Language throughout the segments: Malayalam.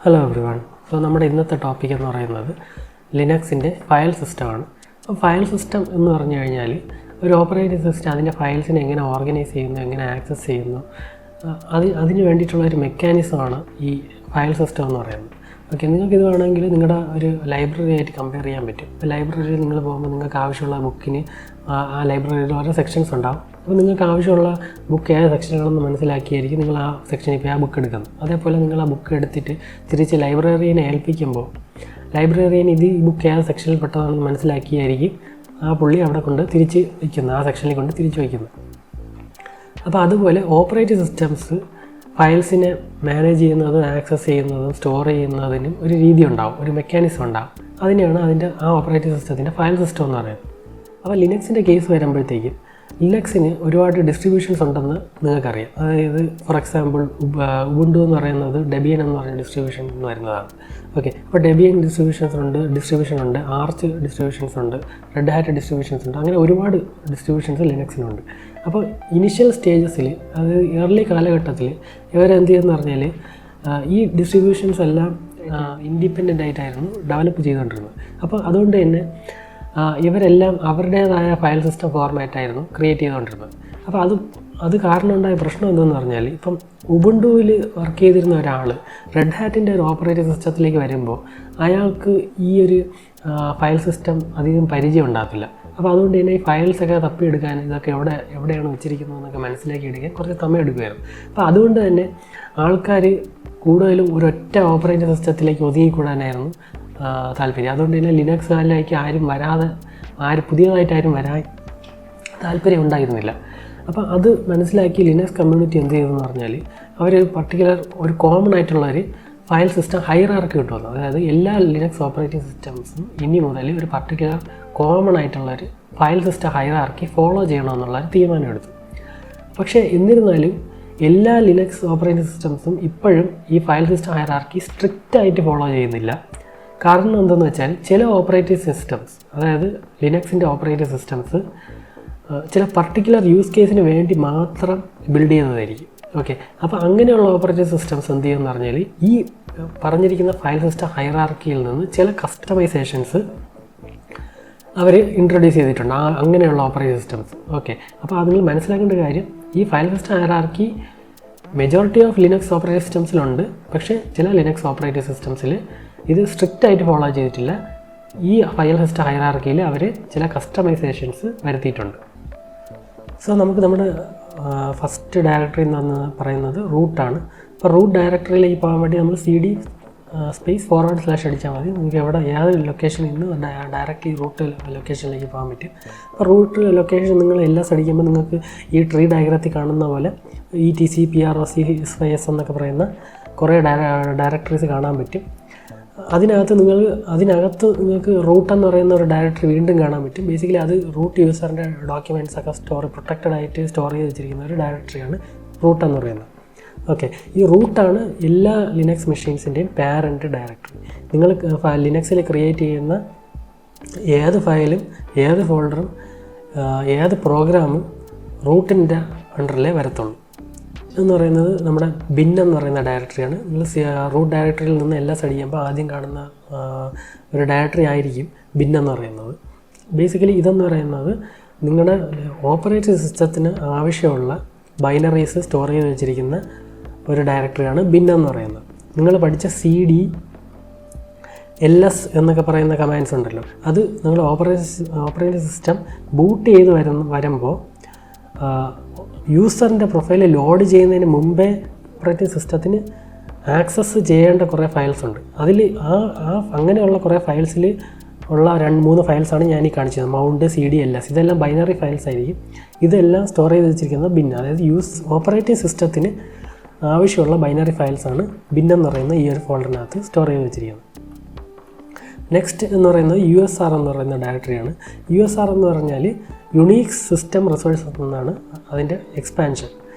Hello everyone. നമ്മുടെ ഇന്നത്തെ ടോപ്പിക് എന്ന് പറയുന്നത് ലിനക്സിൻ്റെ ഫയൽ സിസ്റ്റമാണ്. ഫയൽ സിസ്റ്റം എന്ന് പറഞ്ഞു കഴിഞ്ഞാൽ ഒരു ഓപ്പറേറ്റിംഗ് സിസ്റ്റം അതിൻ്റെ ഫയൽസിനെ എങ്ങനെ ഓർഗനൈസ് ചെയ്യുന്നു, എങ്ങനെ ആക്സസ് ചെയ്യുന്നു, അതിന് വേണ്ടിയിട്ടുള്ളൊരു മെക്കാനിസമാണ് ഈ ഫയൽ സിസ്റ്റം എന്ന് പറയുന്നത്. ഓക്കെ, നിങ്ങൾക്കിത് വേണമെങ്കിൽ നിങ്ങളുടെ ഒരു ലൈബ്രറി ആയിട്ട് കമ്പയർ ചെയ്യാൻ പറ്റും. ഇപ്പോൾ ലൈബ്രറിയിൽ നിങ്ങൾ പോകുമ്പോൾ നിങ്ങൾക്ക് ആവശ്യമുള്ള ബുക്കിന് ആ ലൈബ്രറിയിൽ ഓരോ സെക്ഷൻസ് ഉണ്ടാകും. അപ്പോൾ നിങ്ങൾക്ക് ആവശ്യമുള്ള ബുക്ക് ഏത് സെക്ഷനുകളെന്ന് മനസ്സിലാക്കിയായിരിക്കും നിങ്ങൾ ആ സെക്ഷനിൽ പോയി ആ ബുക്ക് എടുക്കുന്നത്. അതേപോലെ നിങ്ങൾ ആ ബുക്ക് എടുത്തിട്ട് തിരിച്ച് ലൈബ്രറിയെ ഏൽപ്പിക്കുമ്പോൾ ലൈബ്രറിയൻ ഈ ബുക്ക് ഏത് സെക്ഷനിൽ പെട്ടതാണെന്ന് മനസ്സിലാക്കിയായിരിക്കും ആ പുള്ളി അവിടെ കൊണ്ട് തിരിച്ച് വയ്ക്കുന്നത്, ആ സെക്ഷനിൽ കൊണ്ട് തിരിച്ച് വയ്ക്കുന്നത്. അപ്പോൾ അതുപോലെ ഓപ്പറേറ്റിംഗ് സിസ്റ്റംസ് ഫയൽസിനെ മാനേജ് ചെയ്യുന്നതും ആക്സസ് ചെയ്യുന്നതും സ്റ്റോർ ചെയ്യുന്നതിനും ഒരു രീതി ഉണ്ടാവും, ഒരു മെക്കാനിസം ഉണ്ടാവും. അതിനെയാണ് ആ ഓപ്പറേറ്റിംഗ് സിസ്റ്റത്തിൻ്റെ ഫയൽ സിസ്റ്റം എന്ന് പറയുന്നത്. അപ്പോൾ ലിനക്സിൻ്റെ കേസ് വരുമ്പോഴത്തേക്കും ലിനക്സിന് ഒരുപാട് ഡിസ്ട്രിബ്യൂഷൻസ് ഉണ്ടെന്ന് നിങ്ങൾക്കറിയാം. അതായത് ഫോർ എക്സാമ്പിൾ ഉബുണ്ടു എന്ന് പറയുന്നത് ഡെബിയൻ എന്ന് പറയുന്ന ഡിസ്ട്രിബ്യൂഷൻ എന്ന് വരുന്നതാണ്. ഓക്കെ, അപ്പോൾ ഡെബിയൻ ഡിസ്ട്രിബ്യൂഷൻ ഉണ്ട്, ആർച്ച് ഡിസ്ട്രിബ്യൂഷൻസ് ഉണ്ട്, റെഡ് ഹാറ്റ് ഡിസ്ട്രിബ്യൂഷൻസ് ഉണ്ട്. അങ്ങനെ ഒരുപാട് ഡിസ്ട്രിബ്യൂഷൻസ് ലിനക്സിനുണ്ട്. അപ്പോൾ ഇനിഷ്യൽ സ്റ്റേജസിൽ, അത് ഏർലി കാലഘട്ടത്തിൽ ഇവരെന്ത് ചെയ്യുമെന്ന് പറഞ്ഞാൽ ഈ ഡിസ്ട്രിബ്യൂഷൻസ് എല്ലാം ഇൻഡിപെൻഡൻ്റ് ആയിട്ടായിരുന്നു ഡെവലപ്പ് ചെയ്തുകൊണ്ടിരുന്നത്. അപ്പോൾ അതുകൊണ്ട് തന്നെ ഇവരെല്ലാം അവരുടേതായ ഫയൽ സിസ്റ്റം ഫോർമാറ്റായിരുന്നു ക്രിയേറ്റ് ചെയ്തുകൊണ്ടിരുന്നത്. അപ്പോൾ അത് കാരണം ഉണ്ടായ പ്രശ്നം എന്തെന്ന് പറഞ്ഞാൽ, ഇപ്പം ഉബുണ്ടുവിൽ വർക്ക് ചെയ്തിരുന്ന ഒരാൾ റെഡ് ഹാറ്റിൻ്റെ ഒരു ഓപ്പറേറ്റിംഗ് സിസ്റ്റത്തിലേക്ക് വരുമ്പോൾ അയാൾക്ക് ഈ ഒരു ഫയൽ സിസ്റ്റം അധികം പരിചയം ഉണ്ടാകത്തില്ല. അപ്പോൾ അതുകൊണ്ട് തന്നെ ഈ ഫയൽസൊക്കെ തപ്പിയെടുക്കാൻ, ഇതൊക്കെ എവിടെയാണ് വെച്ചിരിക്കുന്നതെന്നൊക്കെ മനസ്സിലാക്കിയെടുക്കാൻ കുറച്ച് സമയം എടുക്കുമായിരുന്നു. അപ്പോൾ അതുകൊണ്ട് തന്നെ ആൾക്കാർ കൂടുതലും ഒരൊറ്റ ഓപ്പറേറ്റിംഗ് സിസ്റ്റത്തിലേക്ക് ഒതുങ്ങിക്കൂടാനായിരുന്നു താല്പര്യം. അതുകൊണ്ട് തന്നെ ലിനക്സ് കാലിലേക്ക് പുതിയതായിട്ട് ആരും വരാൻ താല്പര്യം ഉണ്ടായിരുന്നില്ല. അപ്പോൾ അത് മനസ്സിലാക്കി ലിനക്സ് കമ്മ്യൂണിറ്റി എന്ത് ചെയ്തെന്ന് പറഞ്ഞാൽ അവർ ഒരു കോമൺ ആയിട്ടുള്ളൊരു ഫയൽ സിസ്റ്റം ഹൈറാർക്കി കിട്ടുമല്ലോ. അതായത് എല്ലാ ലിനക്സ് ഓപ്പറേറ്റിംഗ് സിസ്റ്റംസും ഇനി മുതൽ ഒരു പർട്ടിക്കുലർ കോമൺ ആയിട്ടുള്ളൊരു ഫയൽ സിസ്റ്റം ഹൈറാർക്കി ഫോളോ ചെയ്യണമെന്നുള്ളൊരു തീരുമാനം എടുത്തു. പക്ഷേ എന്നിരുന്നാലും എല്ലാ ലിനക്സ് ഓപ്പറേറ്റിംഗ് സിസ്റ്റംസും ഇപ്പോഴും ഈ ഫയൽ സിസ്റ്റം ഹൈറാർക്കി സ്ട്രിക്റ്റായിട്ട് ഫോളോ ചെയ്യുന്നില്ല. കാരണം എന്തെന്ന് വെച്ചാൽ ചില ഓപ്പറേറ്റിംഗ് സിസ്റ്റംസ്, അതായത് ലിനക്സിൻ്റെ ഓപ്പറേറ്റിംഗ് സിസ്റ്റംസ് ചില പർട്ടിക്കുലർ യൂസ് കേസിന് വേണ്ടി മാത്രം ബിൽഡ് ചെയ്യുന്നതായിരിക്കും. ഓക്കെ, അപ്പോൾ അങ്ങനെയുള്ള ഓപ്പറേറ്റിംഗ് സിസ്റ്റംസ് എന്ത് ചെയ്യുമെന്ന് പറഞ്ഞാൽ ഈ പറഞ്ഞിരിക്കുന്ന ഫയൽ സിസ്റ്റം ഹൈറാർക്കിയിൽ നിന്ന് ചില കസ്റ്റമൈസേഷൻസ് അവർ ഇൻട്രൊഡ്യൂസ് ചെയ്തിട്ടുണ്ട് അങ്ങനെയുള്ള ഓപ്പറേറ്റിംഗ് സിസ്റ്റംസ്. ഓക്കെ, അപ്പോൾ അത് നിങ്ങൾ മനസ്സിലാക്കേണ്ട കാര്യം, ഈ file system hierarchy majority of Linux operating സിസ്റ്റംസിലുണ്ട്. പക്ഷേ ചില ലിനക്സ് ഓപ്പറേറ്റിംഗ് സിസ്റ്റംസിൽ ഇത് സ്ട്രിക്റ്റായിട്ട് ഫോളോ ചെയ്തിട്ടില്ല. ഈ ഫയൽ സിസ്റ്റം ഹൈറാർക്കിയിൽ അവർ ചില കസ്റ്റമൈസേഷൻസ് വരുത്തിയിട്ടുണ്ട്. സോ നമുക്ക് നമ്മുടെ ഫസ്റ്റ് ഡയറക്ടറി എന്ന് പറയുന്നത് റൂട്ടാണ്. അപ്പോൾ റൂട്ട് ഡയറക്ടറിയിലേക്ക് പോകാൻ വേണ്ടി നമ്മൾ CD // അടിച്ചാൽ മതി. നിങ്ങൾക്ക് ഏത് ലൊക്കേഷനിൽ നിന്ന് ഡയറക്റ്റ് ഈ റൂട്ട് ലൊക്കേഷനിലേക്ക് പോകാൻ പറ്റും. അപ്പോൾ റൂട്ട് ലൊക്കേഷൻ നിങ്ങൾ LS അടിക്കുമ്പോൾ നിങ്ങൾക്ക് ഈ ട്രീ ഡയഗ്രത്തിൽ കാണുന്ന പോലെ ETC PROC SYS എന്നൊക്കെ പറയുന്ന കുറേ ഡയറക്ടറീസ് കാണാൻ പറ്റും. അതിനകത്ത് നിങ്ങൾക്ക് റൂട്ട് എന്ന് പറയുന്ന ഒരു ഡയറക്ടറി വീണ്ടും കാണാൻ പറ്റും. ബേസിക്കലി അത് റൂട്ട് യൂസറിൻ്റെ ഡോക്യുമെൻറ്റ്സൊക്കെ പ്രൊട്ടക്റ്റഡ് ആയിട്ട് സ്റ്റോർ ചെയ്ത് വെച്ചിരിക്കുന്ന ഒരു ഡയറക്ടറിയാണ് റൂട്ട് എന്ന് പറയുന്നത്. ഓക്കെ, ഈ റൂട്ടാണ് എല്ലാ ലിനക്സ് മെഷീൻസിൻ്റെയും പാരൻറ്റ് ഡയറക്ടറി. നിങ്ങൾ ലിനക്സിൽ ക്രിയേറ്റ് ചെയ്യുന്ന ഏത് ഫയലും ഏത് ഫോൾഡറും ഏത് പ്രോഗ്രാമും റൂട്ടിൻ്റെ അണ്ടറിലേ വരത്തുള്ളൂ. എന്ന് പറയുന്നത് നമ്മുടെ ബിൻ എന്ന് പറയുന്ന ഡയറക്ടറിയാണ്. നിങ്ങൾ റൂട്ട് ഡയറക്ടറിയിൽ നിന്ന് LS അടിക്കുമ്പോൾ ആദ്യം കാണുന്ന ഒരു ഡയറക്ടറി ആയിരിക്കും ബിൻ എന്ന് പറയുന്നത്. ബേസിക്കലി ഇതെന്ന് പറയുന്നത് നിങ്ങളുടെ ഓപ്പറേറ്റിംഗ് സിസ്റ്റത്തിന് ആവശ്യമുള്ള ബൈനറീസ് സ്റ്റോർ ചെയ്ത് വെച്ചിരിക്കുന്ന ഒരു ഡയറക്ടറിയാണ് ബിൻ എന്ന് പറയുന്നത്. നിങ്ങൾ പഠിച്ച CD LS എന്നൊക്കെ പറയുന്ന കമാൻഡ്സ് ഉണ്ടല്ലോ, അത് നിങ്ങൾ ഓപ്പറേറ്റിംഗ് സിസ്റ്റം ബൂട്ട് ചെയ്ത് വരുമ്പോൾ യൂസറിൻ്റെ പ്രൊഫൈൽ ലോഡ് ചെയ്യുന്നതിന് മുമ്പേ ഓപ്പറേറ്റിംഗ് സിസ്റ്റത്തിന് ആക്സസ് ചെയ്യേണ്ട കുറേ ഫയൽസ് ഉണ്ട്. അതിൽ അങ്ങനെയുള്ള കുറേ ഫയൽസിൽ ഉള്ള 2-3 ഫയൽസാണ് ഞാൻ ഈ കാണിച്ചത്. മൗണ്ട്, CD, LS ഇതെല്ലാം ബൈനറി ഫയൽസ് ആയിരിക്കും. ഇതെല്ലാം സ്റ്റോർ ചെയ്ത് വെച്ചിരിക്കുന്നത് ബിൻ, അതായത് ഓപ്പറേറ്റിംഗ് സിസ്റ്റത്തിന് ആവശ്യമുള്ള ബൈനറി ഫയൽസാണ് ബിൻ എന്ന് പറയുന്ന ഈ ഒരു ഫോൾഡറിനകത്ത് സ്റ്റോർ ചെയ്ത് വെച്ചിരിക്കുന്നത്. നെക്സ്റ്റ് എന്ന് പറയുന്നത് USR എന്ന് പറയുന്ന ഡയറക്ടറിയാണ്. USR എന്ന് പറഞ്ഞാൽ യുണീക്ക് സിസ്റ്റം റിസോഴ്സസ് എന്നാണ് അതിൻ്റെ എക്സ്പാൻഷൻ.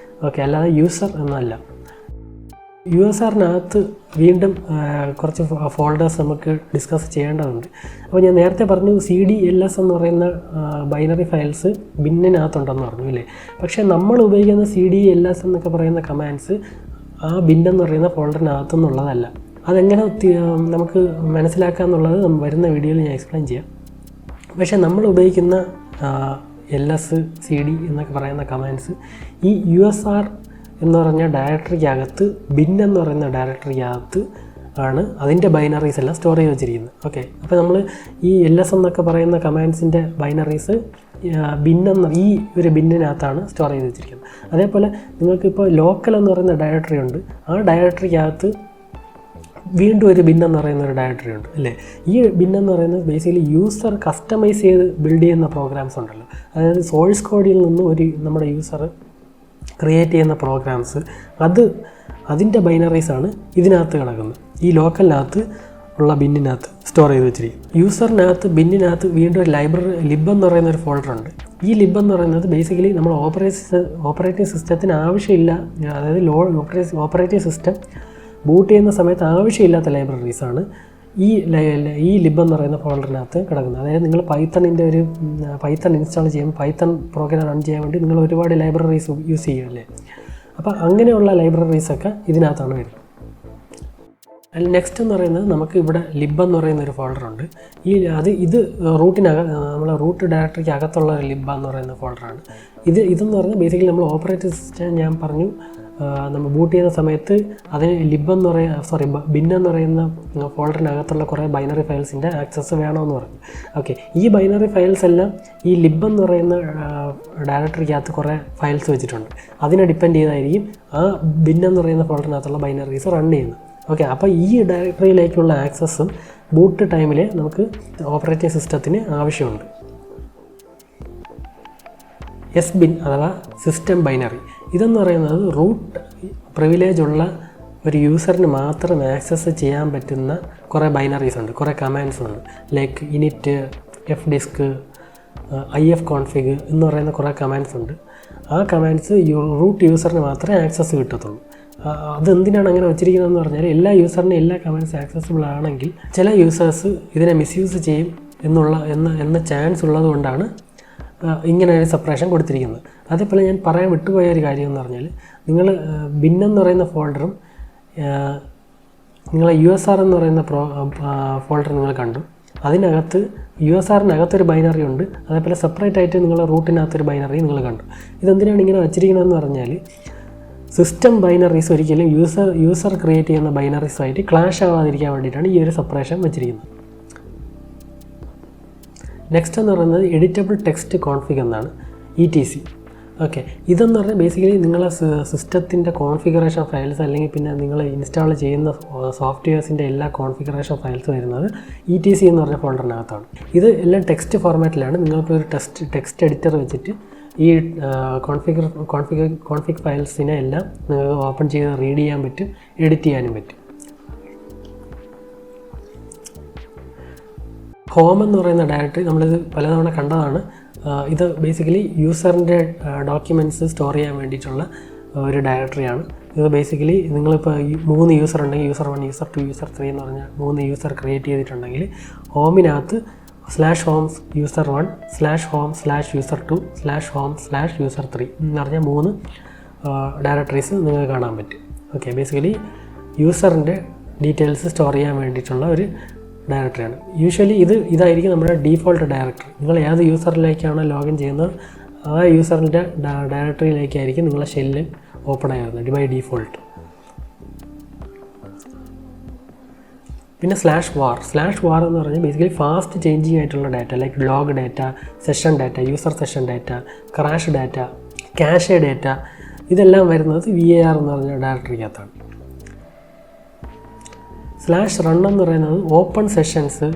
ഓക്കെ, അല്ലാതെ യൂസർ എന്നല്ല. USRനകത്ത് വീണ്ടും കുറച്ച് ഫോൾഡേഴ്സ് നമുക്ക് ഡിസ്കസ് ചെയ്യേണ്ടതുണ്ട്. അപ്പോൾ ഞാൻ നേരത്തെ പറഞ്ഞു CD LS എന്ന് പറയുന്ന ബൈനറി ഫയൽസ് ബിന്നിനകത്തുണ്ടെന്ന് പറഞ്ഞു ഇല്ലേ. പക്ഷേ നമ്മൾ ഉപയോഗിക്കുന്ന CD LS എന്നൊക്കെ പറയുന്ന കമാൻഡ്സ് ആ ബിൻ എന്ന് പറയുന്ന ഫോൾഡറിനകത്തുനിന്നുള്ളതല്ല. അതെങ്ങനെ നമുക്ക് മനസ്സിലാക്കുക എന്നുള്ളത് വരുന്ന വീഡിയോയിൽ ഞാൻ എക്സ്പ്ലെയിൻ ചെയ്യാം. പക്ഷേ നമ്മൾ ഉപയോഗിക്കുന്ന ls cd എന്നൊക്കെ പറയുന്ന കമാൻഡ്സ് ഈ usr എന്ന് പറഞ്ഞ ഡയറക്ടറിക്കകത്ത് bin എന്ന് പറയുന്ന ഡയറക്ടറിക്കകത്ത് ആണ് അതിൻ്റെ ബൈനറീസ് എല്ലാം സ്റ്റോർ ചെയ്ത് വെച്ചിരിക്കുന്നത്. ഓക്കെ, അപ്പോൾ നമ്മൾ ഈ ls എന്നൊക്കെ പറയുന്ന കമാൻഡ്സിൻ്റെ ബൈനറീസ് bin എന്ന ഈ ഒരു ബിന്നിനകത്താണ് സ്റ്റോർ ചെയ്ത് വെച്ചിരിക്കുന്നത്. അതേപോലെ നിങ്ങൾക്കിപ്പോൾ ലോക്കൽ എന്ന് പറയുന്ന ഡയറക്ടറി ഉണ്ട്, ആ ഡയറക്ടറിക്കകത്ത് വീണ്ടും ഒരു bin എന്ന് പറയുന്ന ഒരു ഡയറക്ടറി ഉണ്ട് അല്ലേ. ഈ bin എന്ന് പറയുന്നത് ബേസിക്കലി യൂസർ കസ്റ്റമൈസ് ചെയ്ത് ബിൽഡ് ചെയ്യുന്ന പ്രോഗ്രാംസ് ഉണ്ടല്ലോ, അതായത് സോഴ്സ് കോഡിൽ നിന്ന് നമ്മുടെ യൂസർ ക്രിയേറ്റ് ചെയ്യുന്ന പ്രോഗ്രാംസ് അതിൻ്റെ ബൈനറീസാണ് ഇതിനകത്ത് കിടക്കുന്നത്. ഈ ലോക്കലിനകത്ത് ഉള്ള ബിന്നിനകത്ത് സ്റ്റോർ ചെയ്ത് വെച്ചിരിക്കും. യൂസറിനകത്ത് ബിന്നിനകത്ത് വീണ്ടും ഒരു ലൈബ്രറി ലിബ് എന്ന് പറയുന്ന ഒരു ഫോൾഡർ ഉണ്ട്. ഈ ലിബ് എന്ന് പറയുന്നത് ബേസിക്കലി നമ്മൾ ഓപ്പറേറ്റിംഗ് സിസ്റ്റത്തിന് ആവശ്യമില്ല, അതായത് ഓപ്പറേറ്റിംഗ് സിസ്റ്റം ബൂട്ട് ചെയ്യുന്ന സമയത്ത് ആവശ്യമില്ലാത്ത ലൈബ്രറീസാണ് ഈ ലിബ് എന്ന് പറയുന്ന ഫോൾഡറിനകത്ത് കിടക്കുന്നത്. അതായത് നിങ്ങൾ പൈത്തൺ ഇൻസ്റ്റാൾ ചെയ്യുമ്പോൾ പൈത്തൺ പ്രോഗ്രാം റൺ ചെയ്യാൻ വേണ്ടി നിങ്ങൾ ഒരുപാട് ലൈബ്രറീസ് യൂസ് ചെയ്യുമല്ലേ. അപ്പോൾ അങ്ങനെയുള്ള ലൈബ്രറീസൊക്കെ ഇതിനകത്താണ് വരുന്നത്. നെക്സ്റ്റ് എന്ന് പറയുന്നത് നമുക്ക് ഇവിടെ ലിബ് എന്ന് പറയുന്ന ഒരു ഫോൾഡറുണ്ട്. ഇത് നമ്മളെ റൂട്ട് ഡയറക്ടറിക്ക് അകത്തുള്ള ഒരു ലിബ് എന്ന് പറയുന്ന ഫോൾഡറാണ്. ഇതെന്ന് പറഞ്ഞാൽ ബേസിക്കലി നമ്മൾ ഓപ്പറേറ്റിംഗ് സിസ്റ്റം ഞാൻ പറഞ്ഞു നമ്മൾ ബൂട്ട് ചെയ്യുന്ന സമയത്ത് അതിന് bin എന്ന് പറയുന്ന ഫോൾഡറിനകത്തുള്ള കുറേ ബൈനറി ഫയൽസിൻ്റെ ആക്സസ് വേണമെന്ന് പറഞ്ഞു. ഓക്കെ, ഈ ബൈനറി ഫയൽസ് എല്ലാം ഈ ലിബ് എന്ന് പറയുന്ന ഡയറക്ടറിക്കകത്ത് കുറേ ഫയൽസ് വെച്ചിട്ടുണ്ട്. അതിനെ ഡിപ്പെൻഡ് ചെയ്തായിരിക്കും ആ bin എന്ന് പറയുന്ന ഫോൾഡറിനകത്തുള്ള ബൈനറീസ് റൺ ചെയ്യുന്നത്. ഓക്കെ, അപ്പോൾ ഈ ഡയറക്ടറിയിലേക്കുള്ള ആക്സസും ബൂട്ട് ടൈമിൽ നമുക്ക് ഓപ്പറേറ്റിംഗ് സിസ്റ്റത്തിന് ആവശ്യമുണ്ട്. SBIN അഥവാ സിസ്റ്റം ബൈനറി, ഇതെന്ന് പറയുന്നത് റൂട്ട് പ്രിവിലേജ് ഉള്ള ഒരു യൂസറിന് മാത്രം ആക്സസ് ചെയ്യാൻ പറ്റുന്ന കുറേ ബൈനറീസ് ഉണ്ട്, കുറേ കമാൻഡ്സ് ഉണ്ട്. ലൈക്ക് init, fdisk, ifconfig എന്ന് പറയുന്ന കുറേ കമാൻഡ്സ് ഉണ്ട്. ആ കമാൻഡ്സ് റൂട്ട് യൂസറിന് മാത്രമേ ആക്സസ് കിട്ടത്തുള്ളൂ. അതെന്തിനാണ് അങ്ങനെ വെച്ചിരിക്കുന്നതെന്ന് പറഞ്ഞാൽ എല്ലാ യൂസറിനും എല്ലാ കമാൻഡ്സ് ആക്സസിബിൾ ആണെങ്കിൽ ചില യൂസേഴ്സ് ഇതിനെ മിസ്യൂസ് ചെയ്യും എന്ന ചാൻസ് ഉള്ളത് കൊണ്ടാണ് ഇങ്ങനെ ഒരു സെപ്പറേഷൻ കൊടുത്തിരിക്കുന്നത്. അതേപോലെ ഞാൻ പറയാൻ വിട്ടുപോയ ഒരു കാര്യം എന്ന് പറഞ്ഞാൽ നിങ്ങൾ bin എന്ന് പറയുന്ന ഫോൾഡറും നിങ്ങൾ usr എന്ന് പറയുന്ന ഫോൾഡർ നിങ്ങൾ കണ്ടു. അതിനകത്ത് usrനകത്തൊരു ബൈനറി ഉണ്ട്, അതേപോലെ സെപ്പറേറ്റ് ആയിട്ട് നിങ്ങൾ റൂട്ടിനകത്തൊരു ബൈനറി നിങ്ങൾ കണ്ടു. ഇതെന്തിനാണ് ഇങ്ങനെ വെച്ചിരിക്കുന്നതെന്ന് പറഞ്ഞാൽ സിസ്റ്റം ബൈനറീസ് ഒരിക്കലും യൂസർ ക്രിയേറ്റ് ചെയ്യുന്ന ബൈനറീസുമായിട്ട് ക്ലാഷ് ആവാതിരിക്കാൻ വേണ്ടിയിട്ടാണ് ഈ ഒരു സെപ്പറേഷൻ വെച്ചിരിക്കുന്നത്. നെക്സ്റ്റ് എന്ന് പറയുന്നത് എഡിറ്റബിൾ ടെക്സ്റ്റ് കോൺഫിഗ് എന്നാണ്, ETC. ഓക്കെ, ഇതെന്ന് പറഞ്ഞാൽ ബേസിക്കലി നിങ്ങളെ സിസ്റ്റത്തിൻ്റെ കോൺഫിഗറേഷൻ ഫയൽസ് അല്ലെങ്കിൽ പിന്നെ നിങ്ങൾ ഇൻസ്റ്റാൾ ചെയ്യുന്ന സോഫ്റ്റ്വെയർസിൻ്റെ എല്ലാ കോൺഫിഗറേഷൻ ഫയൽസ് വരുന്നത് ETC എന്ന് പറഞ്ഞ ഫോൾഡറിനകത്താണ്. ഇത് എല്ലാം ടെക്സ്റ്റ് ഫോർമാറ്റിലാണ്. നിങ്ങൾക്കൊരു ടെക്സ്റ്റ് എഡിറ്റർ വെച്ചിട്ട് ഈ കോൺഫിഗ് ഫയൽസിനെ എല്ലാം നിങ്ങൾക്ക് ഓപ്പൺ ചെയ്ത് റീഡ് ചെയ്യാൻ പറ്റും, എഡിറ്റ് ചെയ്യാനും പറ്റും. ഹോം എന്ന് പറയുന്ന ഡയറക്ടറി നമ്മളിത് പലതവണ കണ്ടതാണ്. ഇത് ബേസിക്കലി യൂസറിൻ്റെ ഡോക്യുമെൻറ്റ്സ് സ്റ്റോർ ചെയ്യാൻ വേണ്ടിയിട്ടുള്ള ഒരു ഡയറക്ടറിയാണ്. ഇത് ബേസിക്കലി നിങ്ങളിപ്പോൾ 3 യൂസർ ഉണ്ടെങ്കിൽ യൂസർ 1, യൂസർ 2, യൂസർ 3 എന്ന് പറഞ്ഞാൽ 3 യൂസർ ക്രിയേറ്റ് ചെയ്തിട്ടുണ്ടെങ്കിൽ ഹോമിനകത്ത് /home user1 /home /user2 /home /user3 എന്ന് പറഞ്ഞാൽ 3 ഡയറക്ടറീസ് നിങ്ങൾക്ക് കാണാൻ പറ്റും. ഓക്കെ, ബേസിക്കലി യൂസറിൻ്റെ ഡീറ്റെയിൽസ് സ്റ്റോർ ചെയ്യാൻ വേണ്ടിയിട്ടുള്ള ഒരു ഡയറക്ടറിയാണ്. യൂഷ്വലി ഇതായിരിക്കും നമ്മുടെ ഡീഫോൾട്ട് ഡയറക്ടറി. നിങ്ങൾ ഏത് യൂസറിലേക്കാണോ ലോഗിൻ ചെയ്യുന്നത് ആ യൂസറിൻ്റെ ഡയറക്ടറിയിലേക്കായിരിക്കും നിങ്ങളെ ഷെല്ല് ഓപ്പൺ ആകുന്നത് ബൈ ഡീഫോൾട്ട്. പിന്നെ /var എന്ന് പറഞ്ഞാൽ ബേസിക്കലി ഫാസ്റ്റ് ചേഞ്ചിങ് ആയിട്ടുള്ള data like log data, session data, user session data, crash data, cache data, ഇതെല്ലാം വരുന്നത് VAR എന്ന് പറഞ്ഞ ഡയറക്ടറിക്കകത്താണ്. /run എന്ന് പറയുന്നത് open sessions,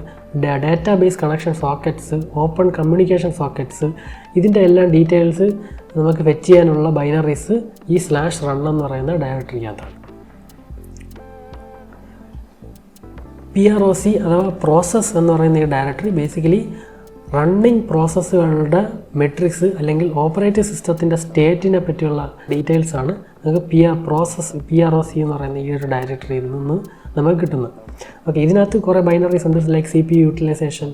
database connection sockets, open communication sockets, ഇതിൻ്റെ എല്ലാം ഡീറ്റെയിൽസ് നമുക്ക് ഫെച്ച് ചെയ്യാനുള്ള ബൈനറീസ് ഈ /run എന്ന് പറയുന്ന ഡയറക്ടറിക്കകത്താണ്. PROC അഥവാ പ്രോസസ്സ് എന്ന് പറയുന്ന ഈ ഡയറക്ടറി ബേസിക്കലി റണ്ണിങ് പ്രോസസ്സുകളുടെ മെട്രിക്സ് അല്ലെങ്കിൽ ഓപ്പറേറ്റിംഗ് സിസ്റ്റത്തിൻ്റെ സ്റ്റേറ്റിനെ പറ്റിയുള്ള ഡീറ്റെയിൽസാണ് നമുക്ക് PROC എന്ന് പറയുന്ന ഈ ഒരു ഡയറക്ടറിയിൽ നിന്ന് നമുക്ക് കിട്ടുന്നത്. ഓക്കെ, ഇതിനകത്ത് കുറേ ബൈനറീസ് ഉണ്ട്. Like CPU utilisation,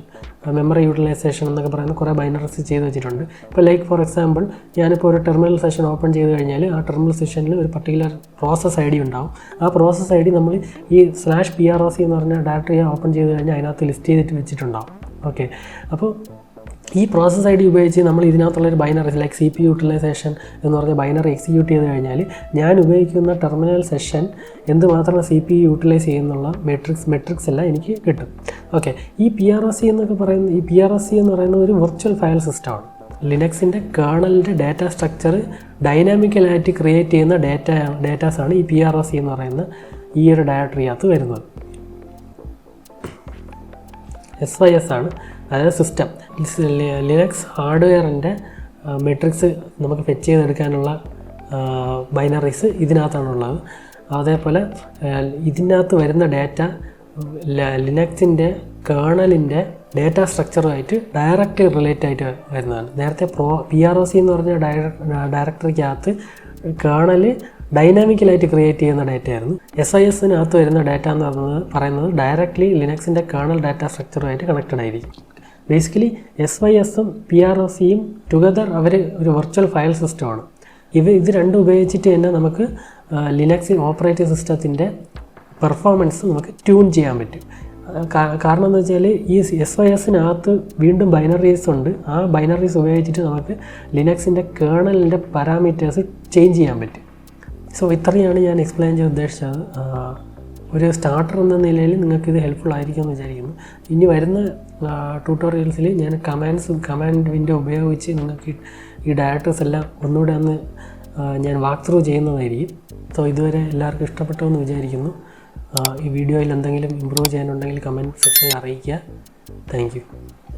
memory utilisation എന്നൊക്കെ പറയുന്ന കുറേ ബൈനറീസ് ചെയ്ത് വെച്ചിട്ടുണ്ട്. ഇപ്പോൾ ലൈക്ക് ഫോർ എക്സാമ്പിൾ ഞാനിപ്പോൾ ഒരു ടെർമിനൽ സെഷൻ ഓപ്പൺ ചെയ്ത് കഴിഞ്ഞാൽ ആ ടെർമിനൽ സെഷനിൽ ഒരു പർട്ടിക്കുലർ പ്രോസസ് ID ഉണ്ടാവും. ആ പ്രോസസ് ID നമ്മൾ ഈ /proc എന്ന് പറഞ്ഞ ഡയറക്ടറി ഓപ്പൺ ചെയ്ത് കഴിഞ്ഞാൽ അതിനകത്ത് ലിസ്റ്റ് ചെയ്തിട്ട് വെച്ചിട്ടുണ്ടാവും. ഓക്കെ, അപ്പോൾ ഈ പ്രോസസ് ID ഉപയോഗിച്ച് നമ്മൾ ഇതിനകത്തുള്ളൊരു ബൈനറി ലൈക്ക് CPU യൂട്ടിലൈസേഷൻ എന്ന് പറഞ്ഞ ബൈനറി എക്സിക്യൂട്ട് ചെയ്ത് കഴിഞ്ഞാൽ ഞാൻ ഉപയോഗിക്കുന്ന ടെർമിനൽ സെഷൻ എന്തുമാത്രം CPU യൂട്ടിലൈസ് ചെയ്യുന്നുള്ള മെട്രിക്സ് എല്ലാം എനിക്ക് കിട്ടും. ഓക്കെ, ഈ PROC എന്നൊക്കെ പറയുന്ന ഈ PROC എന്ന് പറയുന്ന ഒരു വെർച്വൽ ഫയൽ സിസ്റ്റമാണ്. ലിനക്സിൻ്റെ കേർണലിൻ്റെ ഡാറ്റ സ്ട്രക്ചർ ഡൈനാമിക്കലായിട്ട് ക്രിയേറ്റ് ചെയ്യുന്ന ഡാറ്റാസാണ് ഈ PROC എന്ന് പറയുന്ന ഈ ഒരു ഡയറക്ടറിക്കകത്ത് വരുന്നത്. SYS ആണ്, അതായത് സിസ്റ്റം. ലിനക്സ് ഹാർഡ്വെയറിൻ്റെ മെട്രിക്സ് നമുക്ക് ഫെച്ച് ചെയ്തെടുക്കാനുള്ള ബൈനറീസ് ഇതിനകത്താണുള്ളത്. അതേപോലെ ഇതിനകത്ത് വരുന്ന ഡാറ്റ ലിനക്സിൻ്റെ കേർണലിൻ്റെ ഡാറ്റ സ്ട്രക്ചറുമായിട്ട് ഡയറക്റ്റ് റിലേറ്റ് ആയിട്ട് വരുന്നതാണ്. നേരത്തെ PROC എന്ന് പറഞ്ഞ ഡയറക്ടറിക്കകത്ത് കേർണൽ ഡൈനാമിക്കലായിട്ട് ക്രിയേറ്റ് ചെയ്യുന്ന ഡാറ്റയായിരുന്നു. SYSനകത്ത് വരുന്ന ഡാറ്റ എന്ന് പറയുന്നത് ഡയറക്റ്റ്ലി ലിനക്സിൻ്റെ കേർണൽ ഡാറ്റ സ്ട്രക്ചറുമായിട്ട് കണക്റ്റഡ് ആയിരിക്കും. ബേസിക്കലി SYSഉം PROCയും ടുഗദർ അവർ ഒരു വെർച്വൽ ഫയൽ സിസ്റ്റമാണ്. ഇത് രണ്ടും ഉപയോഗിച്ചിട്ട് തന്നെ നമുക്ക് ലിനക്സ് ഓപ്പറേറ്റിംഗ് സിസ്റ്റത്തിൻ്റെ പെർഫോമൻസ് നമുക്ക് ട്യൂൺ ചെയ്യാൻ പറ്റും. കാരണം എന്ന് വെച്ചാൽ ഈ SYSനകത്ത് വീണ്ടും ബൈനറീസ് ഉണ്ട്. ആ ബൈനറീസ് ഉപയോഗിച്ചിട്ട് നമുക്ക് ലിനക്സിൻ്റെ കേർണലിൻ്റെ പാരാമീറ്റേഴ്സ് ചേഞ്ച് ചെയ്യാൻ പറ്റും. സോ ഇത്രയാണ് ഞാൻ എക്സ്പ്ലെയിൻ ചെയ്യാൻ ഉദ്ദേശിച്ചത്. ഒരു സ്റ്റാർട്ടർ എന്ന നിലയിൽ നിങ്ങൾക്കിത് ഹെൽപ്ഫുൾ ആയിരിക്കുമെന്ന് വിചാരിക്കുന്നു. ഇനി വരുന്ന ട്യൂട്ടോറിയൽസിൽ ഞാൻ കമാൻഡ് വിൻഡോ ഉപയോഗിച്ച് നിങ്ങൾക്ക് ഈ ഡയറക്ടറീസ് എല്ലാം ഒന്നുകൂടെ ഞാൻ വാക്ക് ത്രൂ ചെയ്യുന്നതായിരിക്കും. സോ ഇതുവരെ എല്ലാവർക്കും ഇഷ്ടപ്പെട്ടു എന്ന് വിചാരിക്കുന്നു. ഈ വീഡിയോയിൽ എന്തെങ്കിലും ഇമ്പ്രൂവ് ചെയ്യാനുണ്ടെങ്കിൽ കമൻറ്റ് സെക്ഷനിൽ അറിയിക്കുക. Thank you.